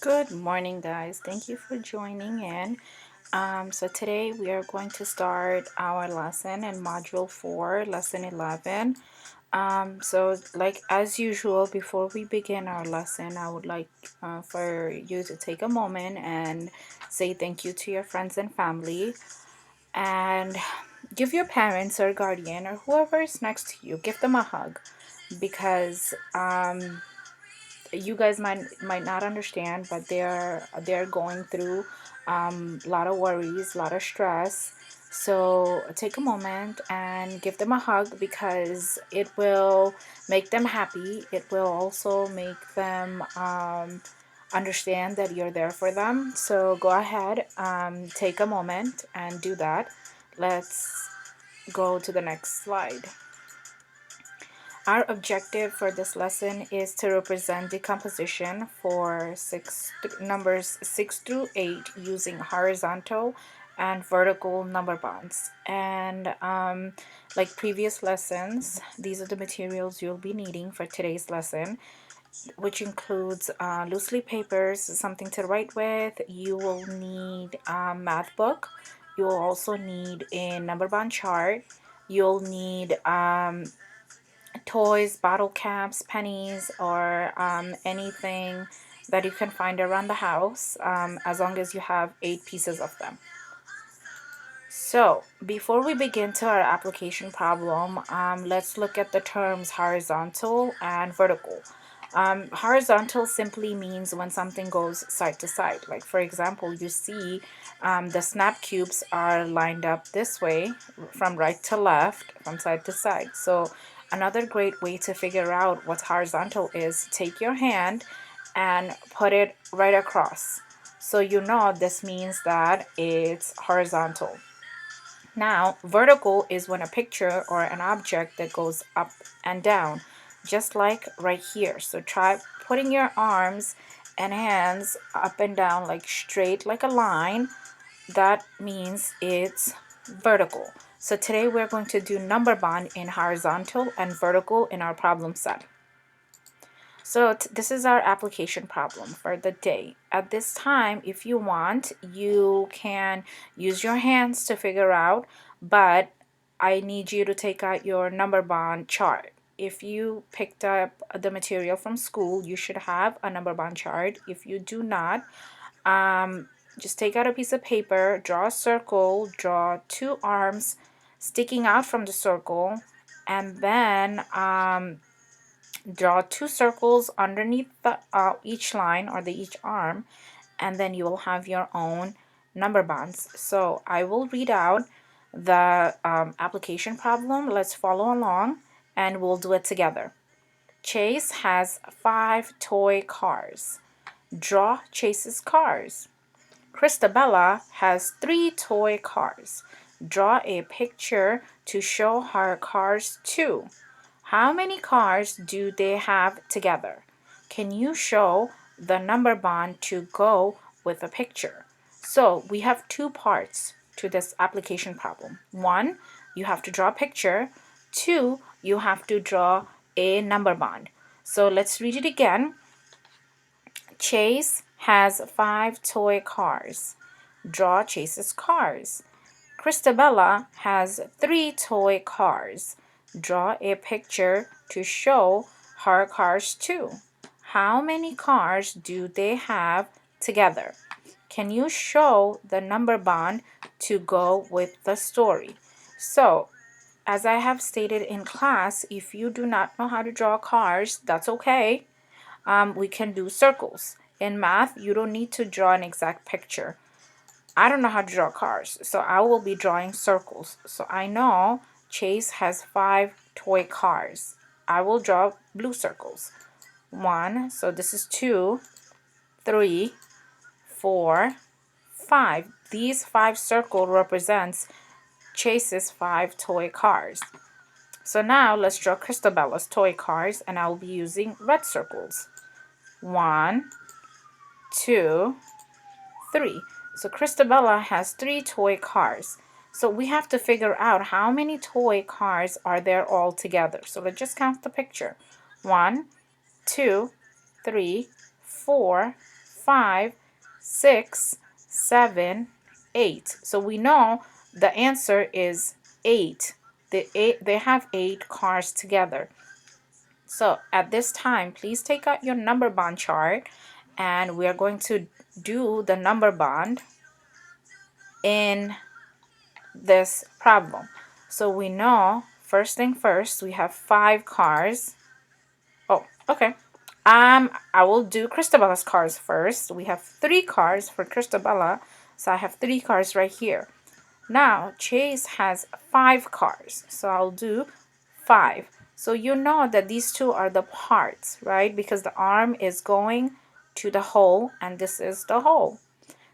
Good morning, guys. Thank you for joining in. So today we are going to start our lesson in Module 4, Lesson 11. So like as usual, before we begin our lesson, I would like for you to take a moment and say thank you to your friends and family, and give your parents or guardian or whoever is next to you, give them a hug, because you guys might not understand, but they're going through a lot of worries, a lot of stress. So take a moment and give them a hug, because it will make them happy. It will also make them understand that you're there for them. So go ahead, take a moment and do that. Let's go to the next slide. Our objective for this lesson is to represent decomposition for numbers 6 through 8 using horizontal and vertical number bonds. And like previous lessons, these are the materials you'll be needing for today's lesson, which includes loose leaf papers, something to write with. You will need a math book. You will also need a number bond chart. You'll need toys, bottle caps, pennies, or anything that you can find around the house, as long as you have 8 pieces of them. So before we begin to our application problem, let's look at the terms horizontal and vertical. Horizontal simply means when something goes side to side. Like for example, you see the snap cubes are lined up this way, from right to left, from side to side. So another great way to figure out what horizontal is, take your hand and put it right across. So you know this means that it's horizontal. Now, vertical is when a picture or an object that goes up and down, just like right here. So try putting your arms and hands up and down, like straight like a line. That means it's vertical. So today we're going to do number bond in horizontal and vertical in our problem set. So this is our application problem for the day. At this time, if you want, you can use your hands to figure out, but I need you to take out your number bond chart. If you picked up the material from school, you should have a number bond chart. If you do not, just take out a piece of paper, draw a circle, draw 2 arms sticking out from the circle, and then draw 2 circles underneath the each line or each arm, and then you will have your own number bonds. So I will read out the application problem. Let's follow along and we'll do it together. Chase has 5 toy cars. Draw Chase's cars. Christabella has 3 toy cars. Draw a picture to show her cars too. How many cars do they have together? Can you show the number bond to go with a picture? So we have 2 parts to this application problem. 1, you have to draw a picture. 2, you have to draw a number bond. So let's read it again. Chase has 5 toy cars. Draw Chase's cars. Christabella has 3 toy cars. Draw a picture to show her cars too. How many cars do they have together? Can you show the number bond to go with the story? So, as I have stated in class, if you do not know how to draw cars, that's okay. We can do circles. In math, you don't need to draw an exact picture. I don't know how to draw cars, so I will be drawing circles. So I know Chase has 5 toy cars. I will draw blue circles. 1, so this is 2, 3, 4, 5. These 5 circles represents Chase's 5 toy cars. So now let's draw Christabella's toy cars, and I will be using red circles. 1, 2, 3. So Christabella has 3 toy cars. So we have to figure out how many toy cars are there all together. So let's just count the picture. 1, 2, 3, 4, 5, 6, 7, 8. So we know the answer is 8. They have 8 cars together. So at this time, please take out your number bond chart, and we are going to do the number bond in this problem. So we know, first thing first, we have 5 cars. Oh, okay. I will do Cristobella's cars first. We have 3 cars for Cristobella, so I have 3 cars right here. Now Chase has 5 cars, so I'll do 5. So you know that these two are the parts, right? Because the arm is going to the hole, and this is the hole.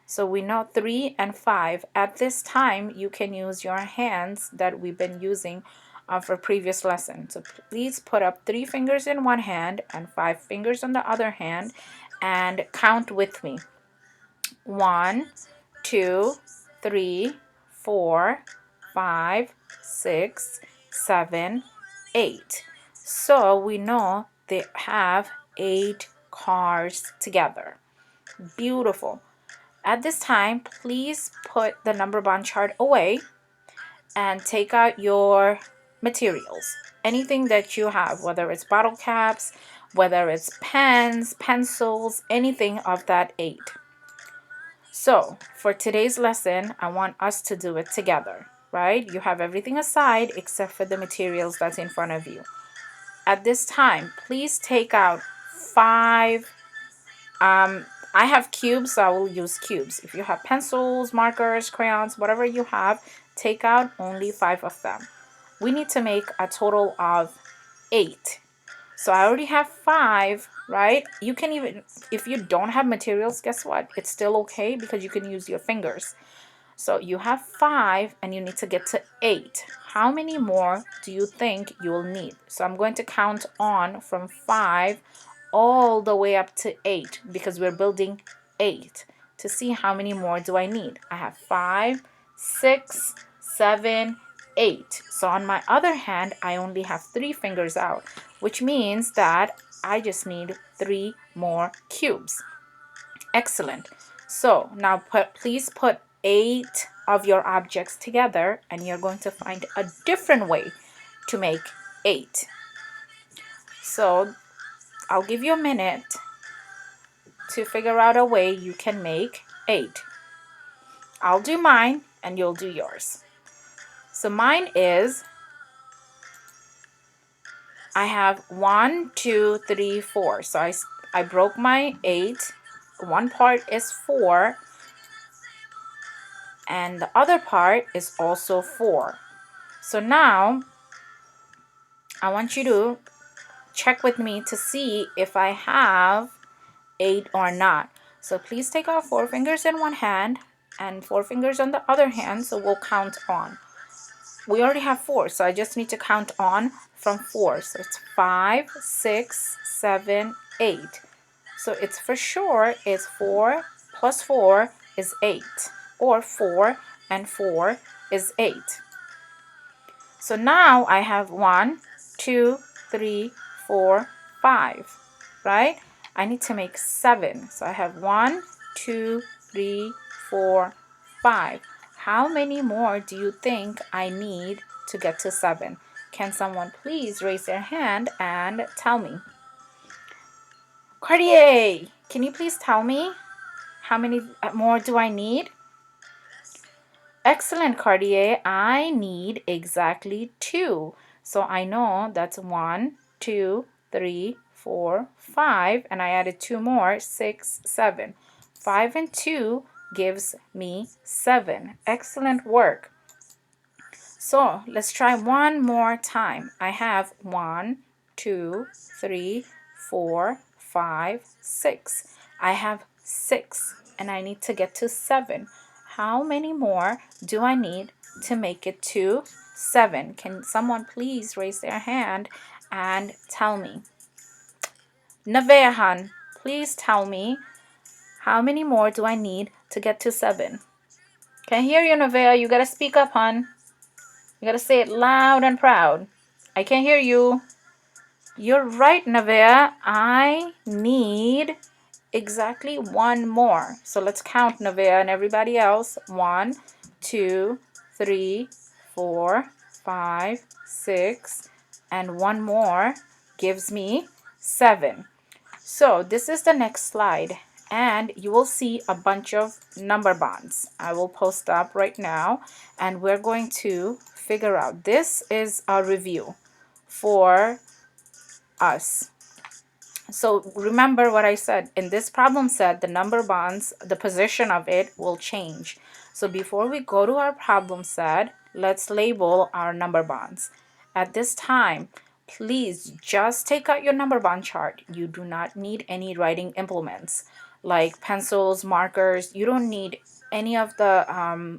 So we know 3 and 5. At this time, you can use your hands that we've been using for previous lesson. So please put up 3 fingers in one hand and 5 fingers on the other hand, and count with me. 1, 2, 3, 4, 5, 6, 7, 8. So we know they have 8 cars together. Beautiful. At this time, please put the number bond chart away and take out your materials. Anything that you have, whether it's bottle caps, whether it's pens, pencils, anything of that 8. So for today's lesson, I want us to do it together, right? You have everything aside except for the materials that's in front of you. At this time, please take out 5. I have cubes, so I will use cubes. If you have pencils, markers, crayons, whatever you have, take out only 5 of them. We need to make a total of 8. So I already have 5, right? You can even, if you don't have materials, guess what? It's still okay because you can use your fingers. So you have 5 and you need to get to 8. How many more do you think you will need? So I'm going to count on from 5 all the way up to 8 because we're building 8 to see how many more do I need. I have 5, 6, 7, 8. So on my other hand, I only have 3 fingers out, which means that I just need 3 more cubes. Excellent. So now please put 8 of your objects together, and you're going to find a different way to make 8. So I'll give you a minute to figure out a way you can make 8. I'll do mine and you'll do yours. So mine is, I have 1, 2, 3, 4. So I broke my 8. One part is 4 and the other part is also 4. So now I want you to check with me to see if I have 8 or not. So please take out 4 fingers in one hand and 4 fingers on the other hand, so we'll count on. We already have 4, so I just need to count on from 4. So it's 5, 6, 7, 8. So it's for sure it's 4 plus 4 is 8, or 4 and 4 is 8. So now I have 1, 2, 3, 4, 5, right? I need to make 7. So I have 1, 2, 3, 4, 5. How many more do you think I need to get to 7? Can someone please raise their hand and tell me? Cartier, can you please tell me how many more do I need? Excellent, Cartier. I need exactly 2. So I know that's 1, 2, 3, 4, 5, and I added 2 more, 6, 7. 5 and 2 gives me 7. Excellent work. So let's try one more time. I have 1, 2, 3, 4, 5, 6. I have 6 and I need to get to 7. How many more do I need to make it to 7? Can someone please raise their hand and tell me? Nevehan, please tell me how many more do I need to get to 7? Can't hear you, Nevea. You gotta speak up, hon. You gotta say it loud and proud. I can't hear you. You're right, Nevea. I need exactly one more. So let's count, Nevaeh and everybody else. 1, 2, 3, 4, 5, 6, and one more gives me 7. So this is the next slide, and you will see a bunch of number bonds. I will post up right now, and we're going to figure out. This is a review for us. So remember what I said. In this problem set, the number bonds, the position of it will change. So before we go to our problem set, let's label our number bonds. At this time, please just take out your number bond chart. You do not need any writing implements like pencils, markers. You don't need any of the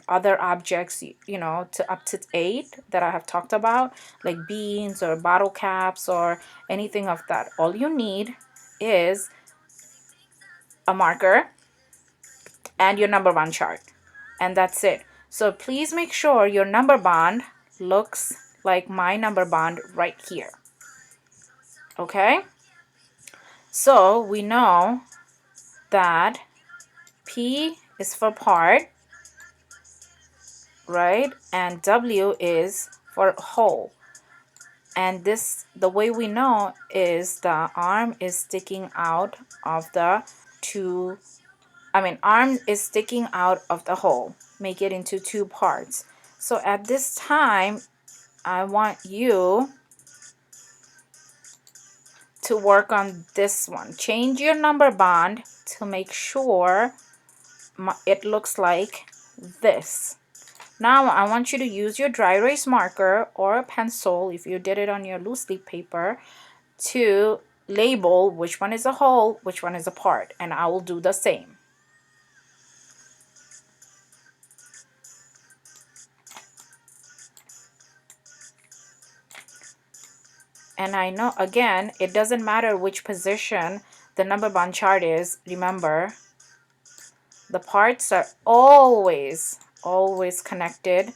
other objects, you know, to up to 8 that I have talked about, like beans or bottle caps or anything of that. All you need is a marker and your number bond chart, and that's it. So please make sure your number bond looks like my number bond right here. Okay, so we know that P is for part, right, and W is for whole. And this, the way we know is the arm is sticking out of the arm is sticking out of the hole. Make it into 2 parts. So at this time, I want you to work on this one. Change your number bond to make sure it looks like this. Now I want you to use your dry erase marker or a pencil, if you did it on your loose leaf paper, to label which one is a whole, which one is a part, and I will do the same. And I know, again, it doesn't matter which position the number bond chart is. Remember, the parts are always connected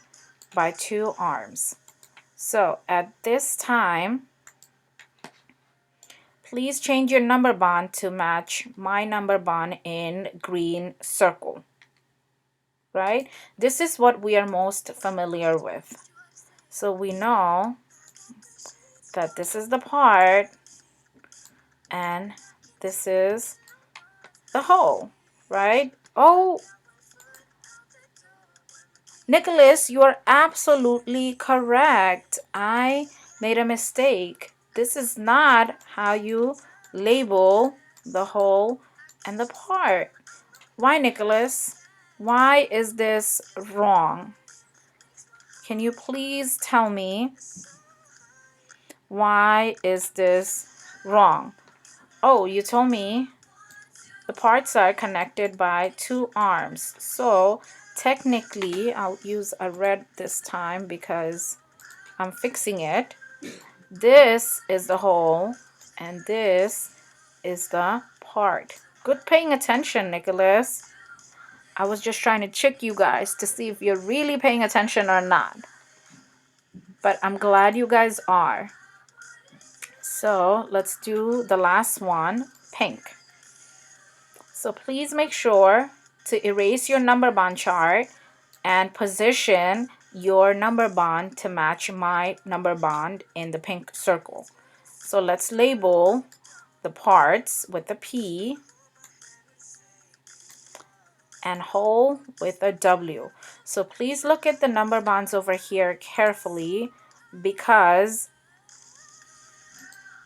by 2 arms. So at this time, please change your number bond to match my number bond in green circle, right? This is what we are most familiar with. So we know that this is the part and this is the whole, right? Oh, Nicholas, you are absolutely correct. I made a mistake. This is not how you label the whole and the part. Why, Nicholas? Why is this wrong? Can you please tell me why is this wrong? Oh, you told me the parts are connected by 2 arms. So technically, I'll use a red this time because I'm fixing it. This is the whole and this is the part. Good paying attention, Nicholas. I was just trying to trick you guys to see if you're really paying attention or not. But I'm glad you guys are. So let's do the last one, pink. So please make sure to erase your number bond chart and position your number bond to match my number bond in the pink circle. So let's label the parts with a P and whole with a W. So please look at the number bonds over here carefully, because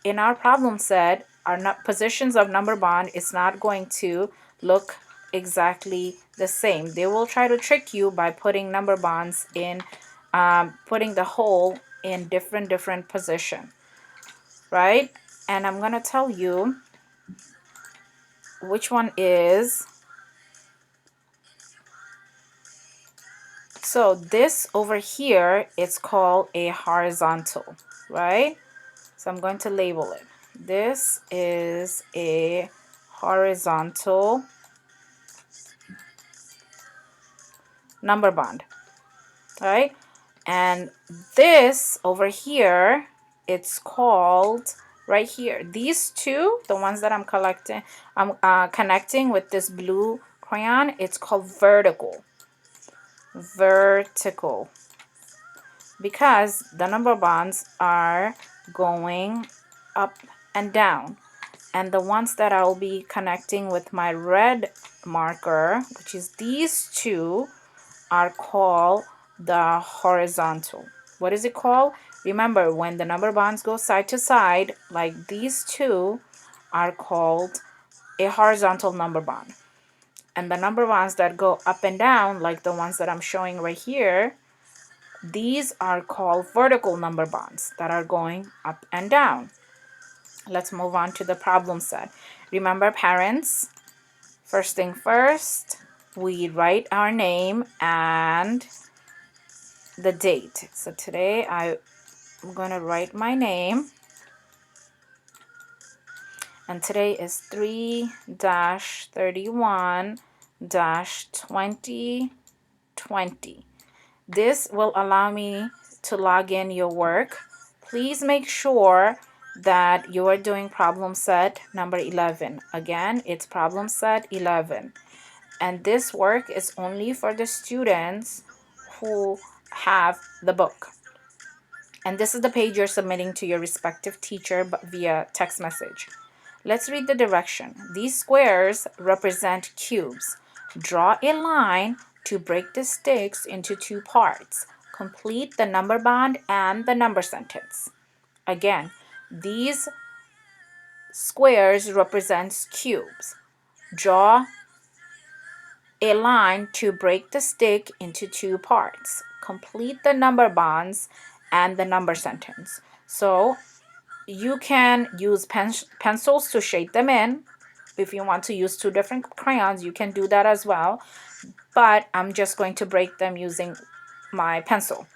in our problem set, our positions of number bond is not going to look exactly the same. They will try to trick you by putting number bonds in, putting the whole in different position, right? And I'm gonna tell you which one is. So this over here, it's called a horizontal, right? So I'm going to label it. This is a horizontal number bond, right? And this over here, it's called right here. These two, the ones that I'm connecting with this blue crayon, it's called vertical. Vertical. Because the number bonds are going up and down. And the ones that I'll be connecting with my red marker, which is these two, are called the horizontal. What is it called? Remember, when the number bonds go side to side, like these two, are called a horizontal number bond. And the number bonds that go up and down, like the ones that I'm showing right here, these are called vertical number bonds that are going up and down. Let's move on to the problem set. Remember, parents, first thing first, we write our name and the date. So today I'm going to write my name. And today is 3-31-2020. This will allow me to log in your work. Please make sure that you are doing problem set number 11. Again, it's problem set 11. And this work is only for the students who have the book. And this is the page you're submitting to your respective teacher via text message. Let's read the direction. These squares represent cubes. Draw a line to break the sticks into two parts. Complete the number bond and the number sentence. Again, these squares represent cubes. Draw a line to break the stick into two parts. Complete the number bonds and the number sentence. So you can use pencils to shade them in. If you want to use two different crayons, you can do that as well. But I'm just going to break them using my pencil.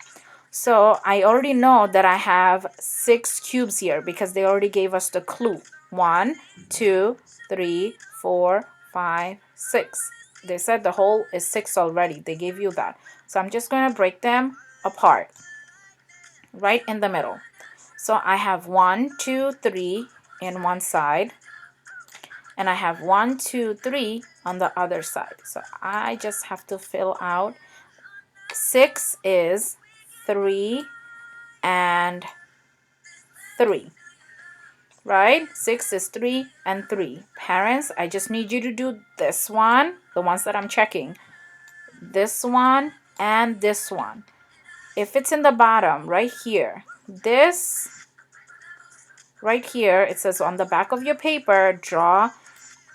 So I already know that I have 6 cubes here because they already gave us the clue. 1, 2, 3, 4, 5, 6. They said the whole is 6 already. They gave you that. So I'm just going to break them apart right in the middle. So I have 1, 2, 3 in one side. And I have 1, 2, 3 on the other side. So I just have to fill out. 6 is 3 and 3. Right? 6 is 3 and 3. Parents, I just need you to do this one, the ones that I'm checking. This one and this one. If it's in the bottom, right here, this right here, it says on the back of your paper, draw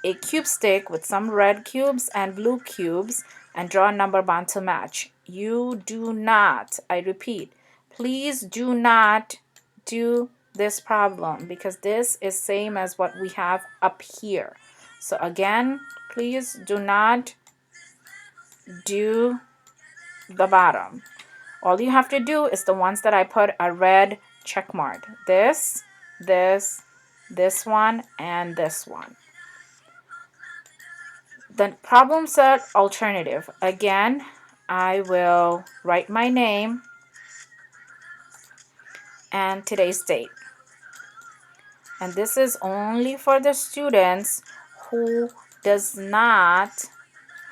a cube stick with some red cubes and blue cubes and draw a number bond to match. You do not, I repeat, please do not do this problem because this is same as what we have up here. So again, please do not do the bottom. All you have to do is the ones that I put a red check mark. This one, and this one. The problem set alternative. Again, I will write my name and today's date. And this is only for the students who does not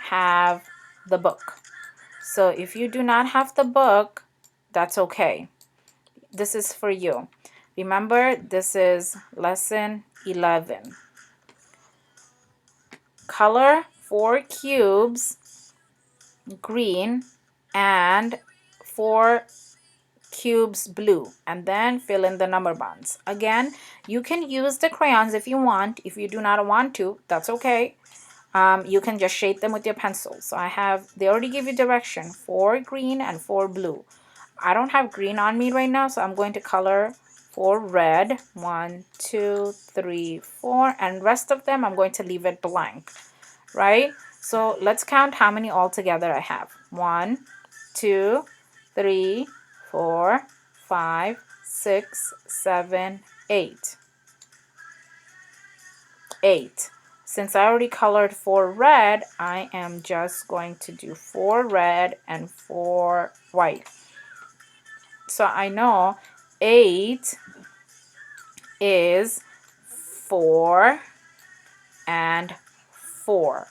have the book. So if you do not have the book, that's okay. This is for you. Remember, this is lesson 11. Color 4 cubes green and 4 cubes blue, and then fill in the number bonds. Again, you can use the crayons if you want. If you do not want to, that's okay. You can just shade them with your pencil. So they already give you direction, 4 green and 4 blue. I don't have green on me right now, so I'm going to color 4 red. 1, 2, 3, 4, and rest of them I'm going to leave it blank, right? So let's count how many altogether I have. 1, 2, 3, 4, 5, 6, 7, 8. 8. Since I already colored 4 red, I am just going to do 4 red and 4 white. So I know 8 is 4 and 4.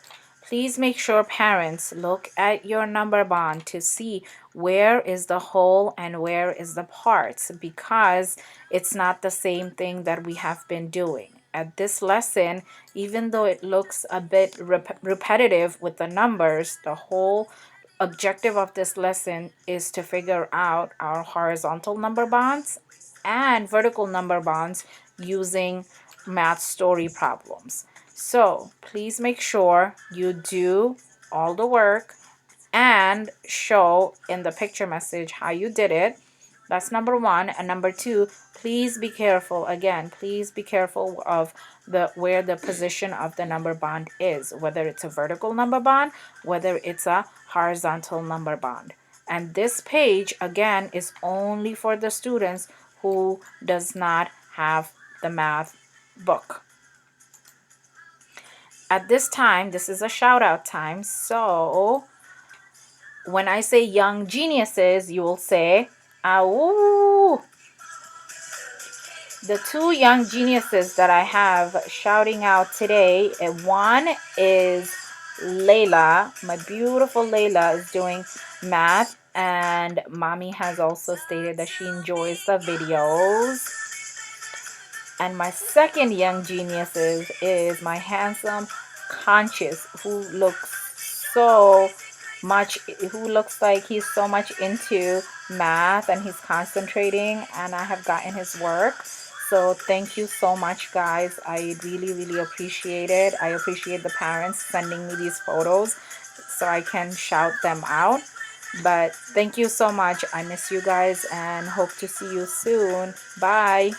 Please make sure parents look at your number bond to see where is the whole and where is the parts, because it's not the same thing that we have been doing. At this lesson, even though it looks a bit repetitive with the numbers, the whole objective of this lesson is to figure out our horizontal number bonds and vertical number bonds using math story problems. So please make sure you do all the work and show in the picture message how you did it. That's number one. And number two, please be careful. Again, please be careful of where the position of the number bond is, whether it's a vertical number bond, whether it's a horizontal number bond. And this page, again, is only for the students who does not have the math book. At this time, this is a shout out time. So when I say young geniuses, you will say, "Ow!" The two young geniuses that I have shouting out today, one is Layla. My beautiful Layla is doing math, and mommy has also stated that she enjoys the videos. And my second young genius is my handsome Conscious, who looks like he's so much into math and he's concentrating, and I have gotten his work. So thank you so much, guys. I really, really appreciate it. I appreciate the parents sending me these photos so I can shout them out. But thank you so much. I miss you guys and hope to see you soon. Bye.